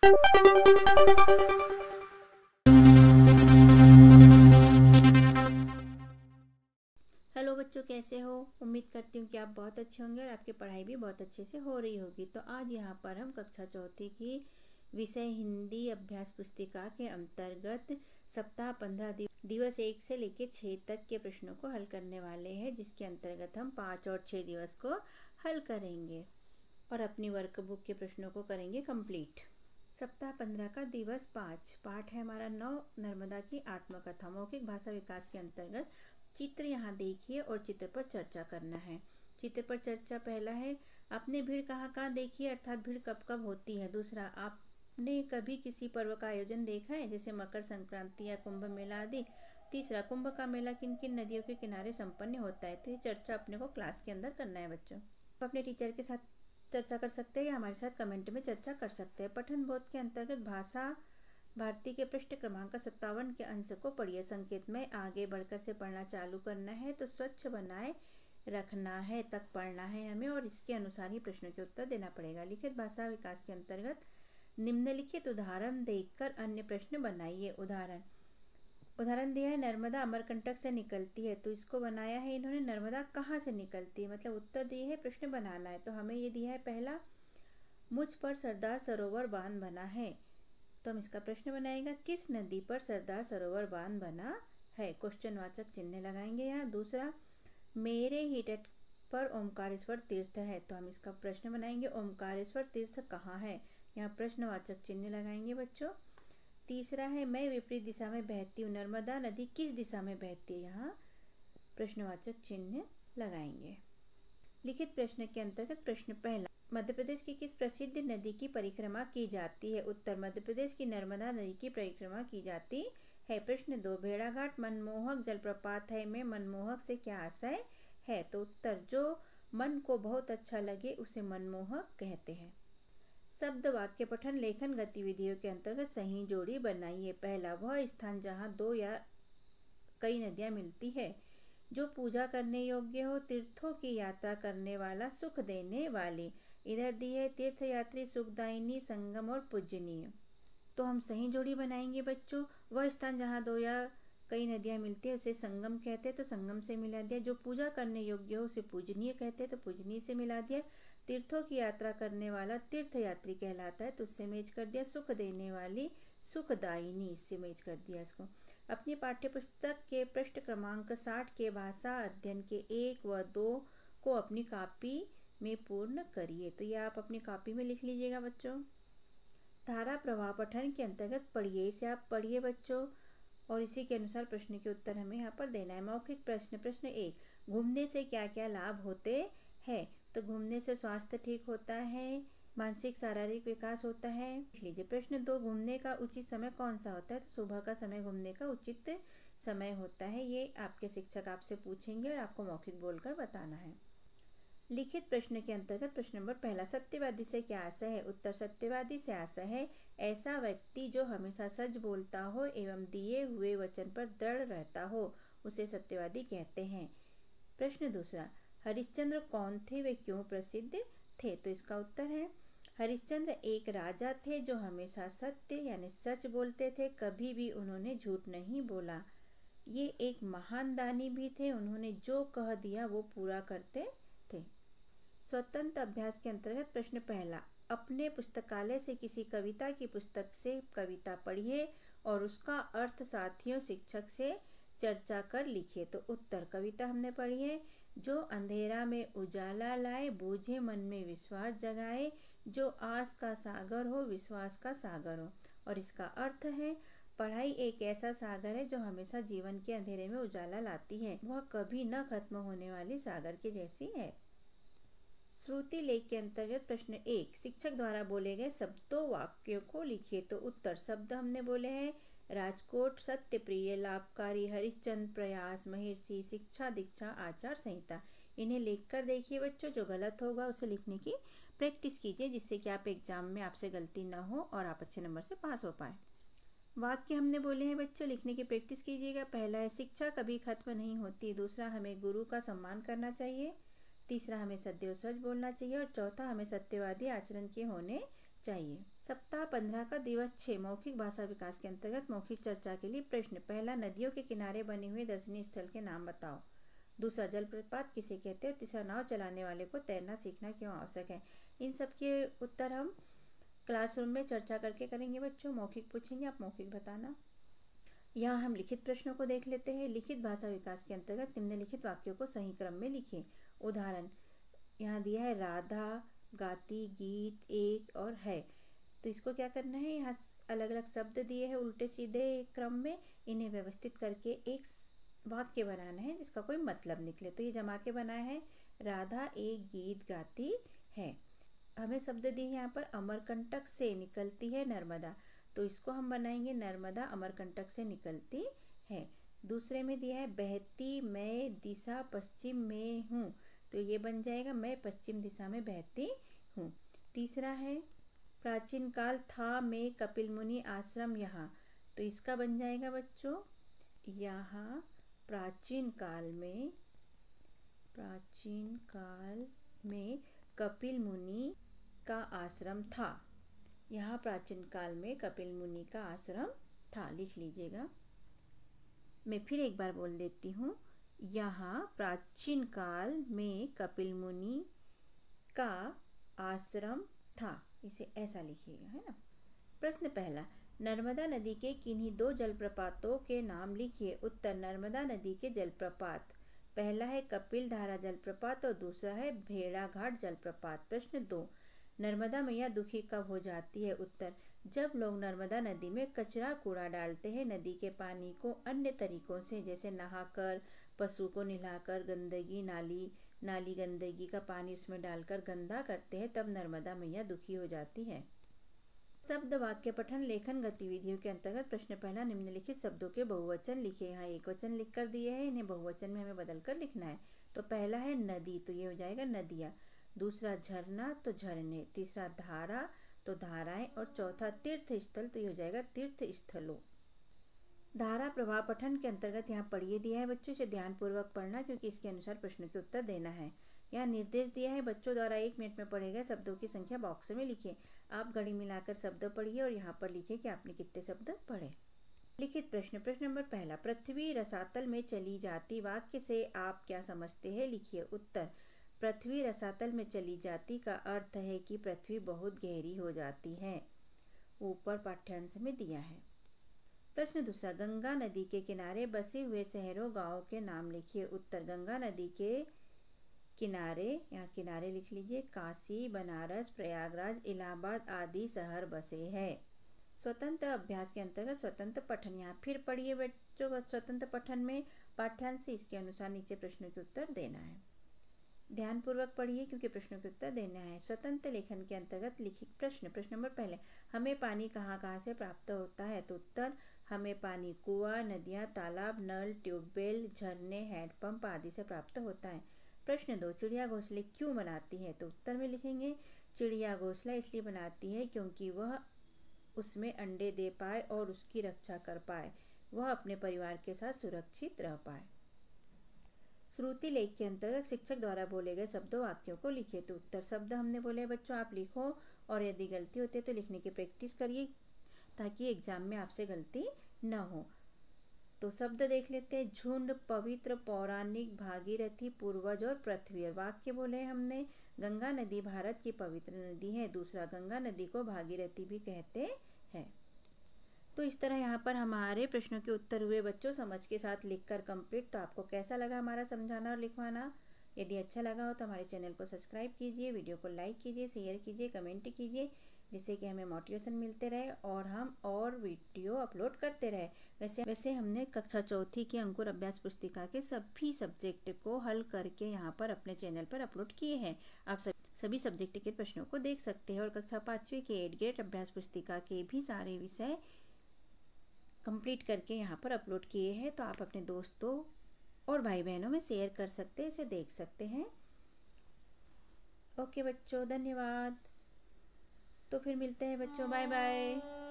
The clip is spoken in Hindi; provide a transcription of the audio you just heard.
हेलो बच्चों, कैसे हो? उम्मीद करती हूँ कि आप बहुत अच्छे होंगे और आपकी पढ़ाई भी बहुत अच्छे से हो रही होगी। तो आज यहाँ पर हम कक्षा चौथी की विषय हिंदी अभ्यास पुस्तिका के अंतर्गत सप्ताह 15 दिवस 1 से लेकर 6 तक के प्रश्नों को हल करने वाले हैं, जिसके अंतर्गत हम 5 और 6 दिवस को हल करेंगे और अपनी वर्कबुक के प्रश्नों को करेंगे कंप्लीट। सप्ताह 15 का दिवस 5 पाठ है हमारा 9 नर्मदा की आत्मकथा। मौखिक भाषा विकास के अंतर्गत चित्र यहाँ देखिए और चित्र पर चर्चा करना है। चित्र पर चर्चा पहला है, आपने भीड़ कहाँ कहाँ देखी है, अर्थात भीड़ कब कब होती है। दूसरा, आपने कभी किसी पर्व का आयोजन देखा है, जैसे मकर संक्रांति या कुंभ मेला आदि। तीसरा, कुंभ का मेला किन किन नदियों के किनारे संपन्न होता है। तो ये चर्चा अपने को क्लास के अंदर करना है बच्चों। आप अपने टीचर के साथ चर्चा कर सकते हैं या हमारे साथ कमेंट में चर्चा कर सकते हैं। पठन बोध के अंतर्गत भाषा भारती के पृष्ठ क्रमांक 57 के अंश को पढ़िए। संकेत में आगे बढ़कर से पढ़ना चालू करना है, तो स्वच्छ बनाए रखना है तक पढ़ना है हमें और इसके अनुसार ही प्रश्नों के उत्तर देना पड़ेगा। लिखित भाषा विकास के अंतर्गत निम्नलिखित उदाहरण देखकर अन्य प्रश्न बनाइए। उदाहरण दिया है, नर्मदा अमरकंटक से निकलती है। तो इसको बनाया है इन्होंने, नर्मदा कहाँ से निकलती है, मतलब उत्तर दिए है, प्रश्न बनाना है। तो हमें ये दिया है पहला, मुझ पर सरदार सरोवर बांध बना है। तो हम इसका प्रश्न बनाएगा, किस नदी पर सरदार सरोवर बांध बना है। क्वेश्चनवाचक चिन्ह लगाएंगे यहाँ। दूसरा, मेरे ही तट पर ओमकारेश्वर तीर्थ है। तो हम इसका प्रश्न बनाएंगे, ओमकारेश्वर तीर्थ कहाँ है। यहाँ प्रश्नवाचक चिन्ह लगाएंगे बच्चों। तीसरा है, मैं विपरीत दिशा में बहती हूँ। नर्मदा नदी किस दिशा में बहती है, यहाँ प्रश्नवाचक चिन्ह लगाएंगे। लिखित प्रश्न के अंतर्गत प्रश्न पहला, मध्य प्रदेश की किस प्रसिद्ध नदी की परिक्रमा की जाती है। उत्तर, मध्य प्रदेश की नर्मदा नदी की परिक्रमा की जाती है। प्रश्न 2, भेड़ाघाट मनमोहक जलप्रपात है में मनमोहक से क्या आशय है। तो उत्तर, जो मन को बहुत अच्छा लगे उसे मनमोहक कहते हैं। शब्द वाक्य पठन लेखन गतिविधियों के अंतर्गत सही जोड़ी बनाइए। पहला, वह स्थान जहाँ 2 या कई नदियाँ मिलती है, जो पूजा करने योग्य हो, तीर्थों की यात्रा करने वाला, सुख देने वाली। इधर दी है, तीर्थयात्री, सुखदायिनी, संगम और पूजनीय। तो हम सही जोड़ी बनाएंगे बच्चों। वह स्थान जहाँ 2 या कई नदियाँ मिलती है उसे संगम कहते हैं, तो संगम से मिला दिया। जो पूजा करने योग्य हो उसे पूजनीय कहते हैं, तो पूजनीय से मिला दिया। तीर्थों की यात्रा करने वाला तीर्थयात्री कहलाता है, तो उससे मैच कर दिया। सुख देने वाली सुखदायिनी, इससे मैच कर दिया इसको। अपनी पाठ्यपुस्तक के पृष्ठ क्रमांक 60 के भाषा अध्ययन के 1 व 2 को अपनी कॉपी में पूर्ण करिए। तो ये आप अपनी कॉपी में लिख लीजिएगा बच्चों। धारा प्रवाह पठन के अंतर्गत पढ़िए, इसे आप पढ़िए बच्चों और इसी के अनुसार प्रश्न के उत्तर हमें यहाँ पर देना है। मौखिक प्रश्न। प्रश्न 1, घूमने से क्या क्या लाभ होते हैं। तो घूमने से स्वास्थ्य ठीक होता है, मानसिक शारीरिक विकास होता है। लिख लीजिए। प्रश्न 2, घूमने का उचित समय कौन सा होता है। तो सुबह का समय घूमने का उचित समय होता है। ये आपके शिक्षक आपसे पूछेंगे और आपको मौखिक बोलकर बताना है। लिखित प्रश्न के अंतर्गत प्रश्न नंबर पहला, सत्यवादी से क्या आशय है। उत्तर, सत्यवादी से आशय है ऐसा व्यक्ति जो हमेशा सच बोलता हो एवं दिए हुए वचन पर दृढ़ रहता हो, उसे सत्यवादी कहते हैं। प्रश्न दूसरा, हरिश्चंद्र कौन थे, वे क्यों प्रसिद्ध थे। तो इसका उत्तर है, हरिश्चंद्र एक राजा थे जो हमेशा सत्य यानी सच बोलते थे, कभी भी उन्होंने झूठ नहीं बोला। ये एक महान दानी भी थे, उन्होंने जो कह दिया वो पूरा करते थे। स्वतंत्र अभ्यास के अंतर्गत प्रश्न पहला, अपने पुस्तकालय से किसी कविता की पुस्तक से कविता पढ़िए और उसका अर्थ साथियों शिक्षक से चर्चा कर लिखिए। तो उत्तर, कविता हमने पढ़ी है, जो अंधेरा में उजाला लाए, बूझे मन में विश्वास जगाए, जो आस का सागर हो, विश्वास का सागर हो। और इसका अर्थ है, पढ़ाई एक ऐसा सागर है जो हमेशा जीवन के अंधेरे में उजाला लाती है, वह कभी न खत्म होने वाली सागर के जैसी है। श्रुति लेख के अंतर्गत प्रश्न 1, शिक्षक द्वारा बोले गए शब्दों वाक्यों को लिखिए। तो उत्तर, शब्द हमने बोले हैं, राजकोट, सत्य प्रिय, लाभकारी, हरिश्चंद्र, प्रयास, महर्षि, शिक्षा, दीक्षा, आचार संहिता। इन्हें लिखकर देखिए बच्चों, जो गलत होगा उसे लिखने की प्रैक्टिस कीजिए, जिससे कि आप एग्जाम में आपसे गलती ना हो और आप अच्छे नंबर से पास हो पाए। वाक्य हमने बोले हैं बच्चों, लिखने की प्रैक्टिस कीजिएगा। पहला है, शिक्षा कभी खत्म नहीं होती। दूसरा, हमें गुरु का सम्मान करना चाहिए। तीसरा, हमें सदैव सच बोलना चाहिए। और चौथा, हमें सत्यवादी आचरण के होने चाहिए। सप्ताह 15 का दिवस 6 मौखिक भाषा विकास के अंतर्गत मौखिक चर्चा के लिए प्रश्न। पहला, नदियों के किनारे बने हुए दर्शनीय स्थल के नाम बताओ। दूसरा, जलप्रपात किसे कहते हैं। तीसरा, नाव चलाने वाले को तैरना सीखना क्यों आवश्यक है। इन सब के उत्तर हम क्लासरूम में चर्चा करके करेंगे बच्चों। मौखिक पूछेंगे, आप मौखिक बताना। यहाँ हम लिखित प्रश्नों को देख लेते हैं। लिखित भाषा विकास के अंतर्गत निम्नलिखित वाक्यों को सही क्रम में लिखें। उदाहरण यहाँ दिया है, राधा गाती गीत एक और है। तो इसको क्या करना है, यहाँ अलग अलग शब्द दिए हैं उल्टे सीधे क्रम में, इन्हें व्यवस्थित करके एक वाक्य बनाना है जिसका कोई मतलब निकले। तो ये जमा के बनाया है, राधा एक गीत गाती है। हमें शब्द दिए यहाँ पर, अमरकंटक से निकलती है नर्मदा, तो इसको हम बनाएंगे, नर्मदा अमरकंटक से निकलती है। दूसरे में दिया है, बहती मैं दिशा पश्चिम में हूँ, तो ये बन जाएगा, मैं पश्चिम दिशा में बहती हूँ। तीसरा है, प्राचीन काल था में कपिल मुनि आश्रम यहाँ, तो इसका बन जाएगा बच्चों, यहाँ प्राचीन काल में कपिल मुनि का आश्रम था। यहाँ प्राचीन काल में कपिल मुनि का आश्रम था, लिख लीजिएगा। मैं फिर एक बार बोल देती हूँ, यहाँ प्राचीन काल में कपिल मुनि का आश्रम था, इसे ऐसा लिखिएगा, है ना। प्रश्न पहला, नर्मदा नदी के किन्हीं दो जलप्रपातों के नाम लिखिए। उत्तर, नर्मदा नदी के जलप्रपात। पहला है कपिल धारा जलप्रपात और दूसरा है भेड़ाघाट जलप्रपात। प्रश्न 2, नर्मदा मैया दुखी कब हो जाती है। उत्तर, जब लोग नर्मदा नदी में कचरा कूड़ा डालते हैं, नदी के पानी को अन्य तरीकों से जैसे नहाकर, पशु को नहलाकर, गंदगी नाली गंदगी का पानी उसमें डालकर गंदा करते हैं, तब नर्मदा मैया दुखी हो जाती है। शब्द वाक्य पठन लेखन गतिविधियों के अंतर्गत प्रश्न पहला, निम्नलिखित शब्दों के बहुवचन लिखे। यहाँ एक वचन लिख कर दिए हैं, इन्हें बहुवचन में हमें बदल कर लिखना है। तो पहला है नदी, तो ये हो जाएगा नदियाँ। दूसरा झरना, तो झरने। तीसरा धारा, तो धाराएं। और चौथा तीर्थ स्थल, तो ये हो जाएगा तीर्थ स्थलों। धारा प्रवाह पठन के अंतर्गत यहाँ पढ़िए दिया है बच्चों, इसे ध्यानपूर्वक पढ़ना क्योंकि इसके अनुसार प्रश्नों के उत्तर देना है। यहाँ निर्देश दिया है, बच्चों द्वारा 1 मिनट में पढ़े गए शब्दों की संख्या बॉक्स में लिखिए। आप घड़ी मिलाकर शब्द पढ़िए और यहाँ पर लिखिए कि आपने कितने शब्द पढ़े। लिखित प्रश्न। प्रश्न नंबर पहला, पृथ्वी रसातल में चली जाती, वाक्य से आप क्या समझते हैं, लिखिए। उत्तर, पृथ्वी रसातल में चली जाती का अर्थ है कि पृथ्वी बहुत गहरी हो जाती है। ऊपर पाठ्यांश में दिया है। प्रश्न दूसरा, गंगा नदी के किनारे बसे हुए शहरों गांवों के नाम लिखिए। उत्तर, गंगा नदी के किनारे, यहाँ किनारे लिख लीजिए, काशी, बनारस, प्रयागराज, इलाहाबाद आदि शहर बसे हैं। स्वतंत्र अभ्यास के अंतर्गत स्वतंत्र पठन, यहाँ फिर पढ़िए बच्चों, स्वतंत्र पठन में पाठ्यांश इसके अनुसार नीचे प्रश्नों के उत्तर देना है। ध्यानपूर्वक पढ़िए क्योंकि प्रश्नों के उत्तर देना है। स्वतंत्र लेखन के अंतर्गत लिखित प्रश्न। प्रश्न नंबर पहले, हमें पानी कहाँ कहाँ से प्राप्त होता है। तो उत्तर, हमें पानी कुआं, नदियाँ, तालाब, नल, ट्यूबवेल, झरने, हैंडपंप आदि से प्राप्त होता है। प्रश्न 2, चिड़िया घोंसले क्यों बनाती है। तो उत्तर में लिखेंगे, चिड़िया घोंसला इसलिए बनाती है क्योंकि वह उसमें अंडे दे पाए और उसकी रक्षा कर पाए, वह अपने परिवार के साथ सुरक्षित रह पाए। श्रुति लेख के अंतर्गत शिक्षक द्वारा बोले गए शब्दों वाक्यों को लिखिए। तो उत्तर शब्द हमने बोले बच्चों, आप लिखो और यदि गलती होती है तो लिखने की प्रैक्टिस करिए ताकि एग्जाम में आपसे गलती न हो। तो शब्द देख लेते हैं, झुंड, पवित्र, पौराणिक, भागीरथी, पूर्वज और पृथ्वी। और वाक्य बोले हमने, गंगा नदी भारत की पवित्र नदी है। दूसरा, गंगा नदी को भागीरथी भी कहते हैं। तो इस तरह यहाँ पर हमारे प्रश्नों के उत्तर हुए बच्चों, समझ के साथ लिखकर कंप्लीट। तो आपको कैसा लगा हमारा समझाना और लिखवाना। यदि अच्छा लगा हो तो हमारे चैनल को सब्सक्राइब कीजिए, वीडियो को लाइक कीजिए, शेयर कीजिए, कमेंट कीजिए, जिससे कि हमें मोटिवेशन मिलते रहे और हम और वीडियो अपलोड करते रहे। वैसे हमने कक्षा चौथी की अंकुर अभ्यास पुस्तिका के सभी सब्जेक्ट को हल करके यहाँ पर अपने चैनल पर अपलोड किए हैं। आप सभी सब्जेक्ट के प्रश्नों को देख सकते हैं और कक्षा 5वीं के 8 ग्रेड अभ्यास पुस्तिका के भी सारे विषय कंप्लीट करके यहाँ पर अपलोड किए हैं। तो आप अपने दोस्तों और भाई बहनों में शेयर कर सकते हैं, इसे देख सकते हैं। ओके बच्चों, धन्यवाद। तो फिर मिलते हैं बच्चों, बाय बाय।